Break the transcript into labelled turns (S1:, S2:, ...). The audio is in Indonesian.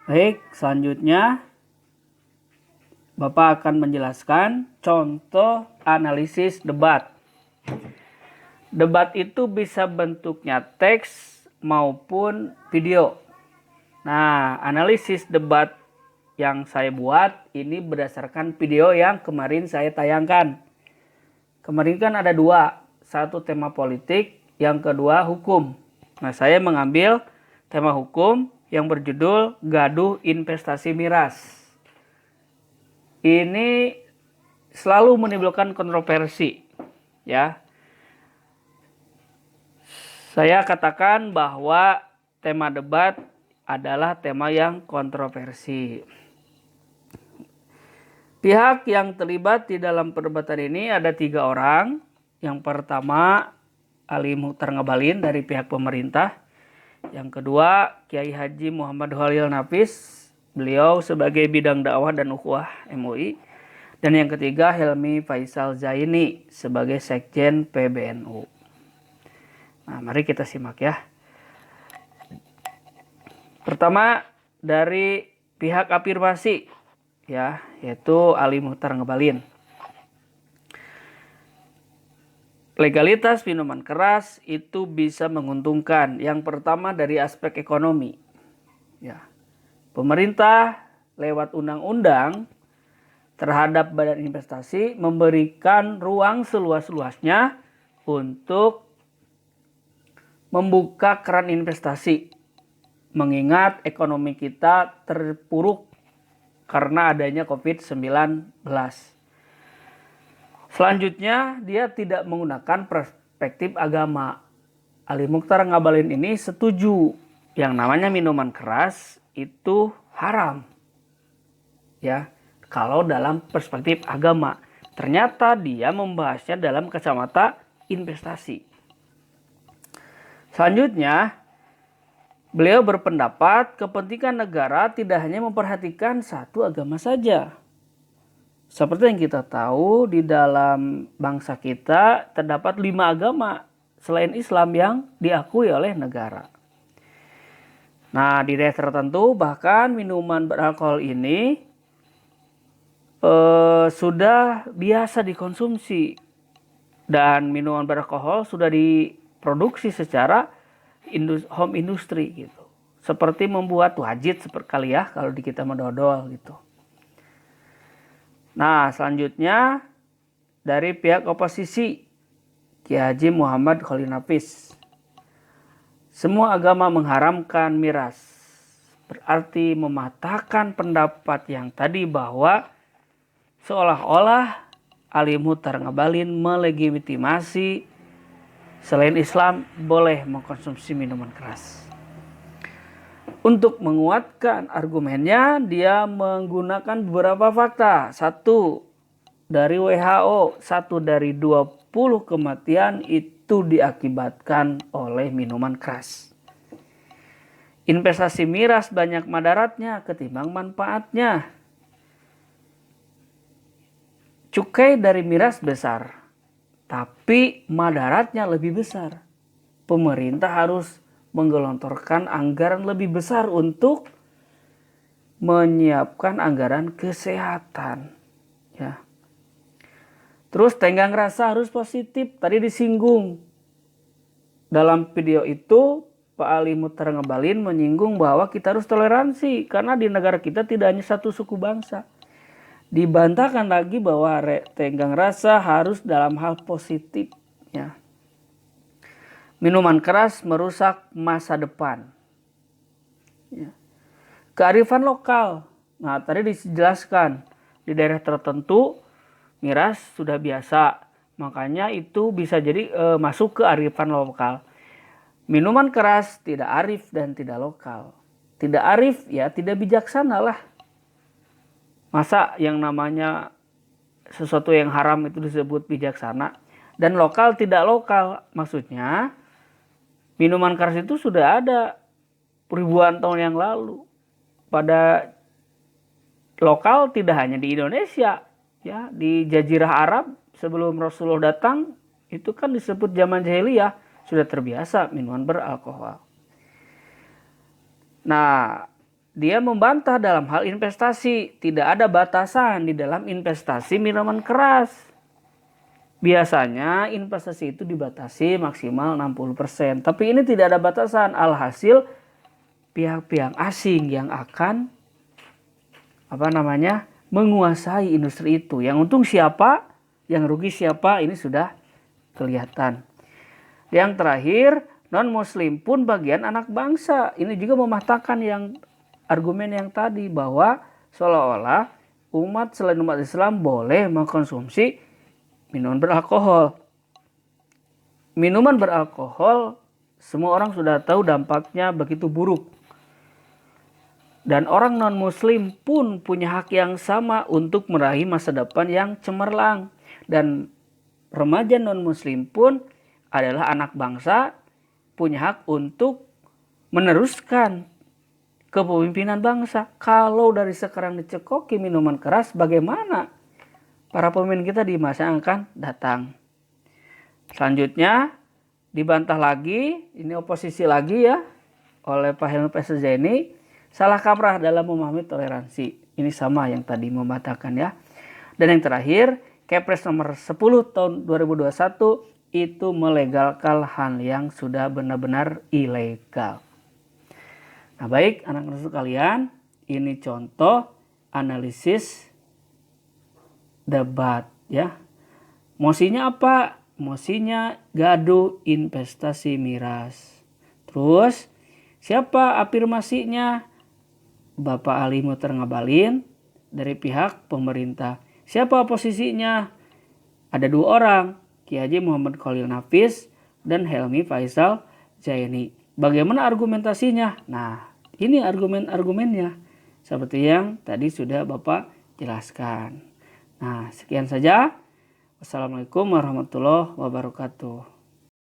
S1: Baik, selanjutnya Bapak akan menjelaskan contoh analisis debat. Debat itu bisa bentuknya teks maupun video. Nah, analisis debat yang saya buat ini berdasarkan video yang kemarin saya tayangkan. Kemarin kan ada dua, satu tema politik, yang kedua hukum. Nah, saya mengambil tema hukum yang berjudul Gaduh Investasi Miras. Ini selalu menimbulkan kontroversi, ya. Saya katakan bahwa tema debat adalah tema yang kontroversi. Pihak yang terlibat di dalam perdebatan ini ada 3 orang. Yang pertama, Ali Mukhtar Ngabalin dari pihak pemerintah. Yang kedua, Kiai Haji Muhammad Khalil Nafis, beliau sebagai bidang dakwah dan ukhuwah MUI. Dan yang ketiga, Helmi Faisal Zaini sebagai sekjen PBNU. Nah, mari kita simak ya. Pertama, dari pihak afirmasi, ya, yaitu Ali Mukhtar Ngabalin. Legalitas minuman keras itu bisa menguntungkan. Yang pertama dari aspek ekonomi. Ya. Pemerintah lewat undang-undang terhadap badan investasi memberikan ruang seluas-luasnya untuk membuka keran investasi. Mengingat ekonomi kita terpuruk karena adanya COVID-19. Selanjutnya, dia tidak menggunakan perspektif agama. Ali Mukhtar Ngabalin ini setuju yang namanya minuman keras itu haram. Ya, kalau dalam perspektif agama. Ternyata dia membahasnya dalam kacamata investasi. Selanjutnya, beliau berpendapat kepentingan negara tidak hanya memperhatikan satu agama saja. Seperti yang kita tahu, di dalam bangsa kita terdapat 5 agama selain Islam yang diakui oleh negara. Nah, di daerah tertentu bahkan minuman beralkohol ini sudah biasa dikonsumsi. Dan minuman beralkohol sudah diproduksi secara home industry gitu. Seperti membuat wajit seperti kali ya kalau di kita mendodol gitu. Nah, selanjutnya dari pihak oposisi Kiai Haji Muhammad Khalil Nafis. Semua agama mengharamkan miras. Berarti mematahkan pendapat yang tadi bahwa seolah-olah Ali Mukhtar Ngabalin melegitimasi selain Islam boleh mengkonsumsi minuman keras. Untuk menguatkan argumennya, dia menggunakan beberapa fakta. 1 dari WHO, 1 dari 20 kematian itu diakibatkan oleh minuman keras. Investasi miras banyak madaratnya ketimbang manfaatnya. Cukai dari miras besar, tapi madaratnya lebih besar. Pemerintah harus menggelontorkan anggaran lebih besar untuk menyiapkan anggaran kesehatan. Ya. Terus tenggang rasa harus positif. Tadi disinggung. Dalam video itu, Pak Ali Mukhtar Ngabalin menyinggung bahwa kita harus toleransi. Karena di negara kita tidak hanya satu suku bangsa. Dibantahkan lagi bahwa tenggang rasa harus dalam hal positif. Ya. Minuman keras merusak masa depan. Ya. Kearifan lokal. Nah, tadi dijelaskan di daerah tertentu miras sudah biasa. Makanya itu bisa jadi masuk ke arifan lokal. Minuman keras tidak arif dan tidak lokal. Tidak arif ya tidak bijaksana lah. Masa yang namanya sesuatu yang haram itu disebut bijaksana. Dan lokal tidak lokal. Maksudnya minuman keras itu sudah ada ribuan tahun yang lalu. Pada lokal tidak hanya di Indonesia. Ya, di Jazirah Arab sebelum Rasulullah datang itu kan disebut zaman jahiliyah. Sudah terbiasa minuman beralkohol. Nah, dia membantah dalam hal investasi. Tidak ada batasan di dalam investasi minuman keras. Biasanya investasi itu dibatasi maksimal 60%. Tapi ini tidak ada batasan. Alhasil pihak-pihak asing yang akan menguasai industri itu. Yang untung siapa, yang rugi siapa, ini sudah kelihatan. Yang terakhir, non-muslim pun bagian anak bangsa. Ini juga mematahkan argumen yang tadi bahwa seolah-olah selain umat Islam boleh mengkonsumsi minuman beralkohol. Minuman beralkohol semua orang sudah tahu dampaknya begitu buruk. Dan orang non-muslim pun punya hak yang sama untuk meraih masa depan yang cemerlang. Dan remaja non-muslim pun adalah anak bangsa, punya hak untuk meneruskan kepemimpinan bangsa. Kalau dari sekarang dicekoki minuman keras, bagaimana para pemimpin kita di masa yang akan datang? Selanjutnya dibantah lagi, ini oposisi lagi ya, oleh Pak Helmi Pesejani. Salah kaprah dalam memahami toleransi. Ini sama yang tadi membatalkan ya. Dan yang terakhir, Kepres nomor 10 tahun 2021 itu melegalkan hal yang sudah benar-benar ilegal. Nah baik anak-anak sekalian, ini contoh analisis debat ya. Mosinya apa? Mosinya gaduh investasi miras. Terus siapa afirmasinya? Bapak Ali Muhtar Ngabalin dari pihak pemerintah. Siapa oposisinya? Ada 2 orang, Kiai Haji Muhammad Khalil Nafis dan Helmi Faisal Zaini. Bagaimana argumentasinya? Nah, ini argumen-argumennya seperti yang tadi sudah Bapak jelaskan. Nah, sekian saja. Wassalamualaikum warahmatullahi wabarakatuh.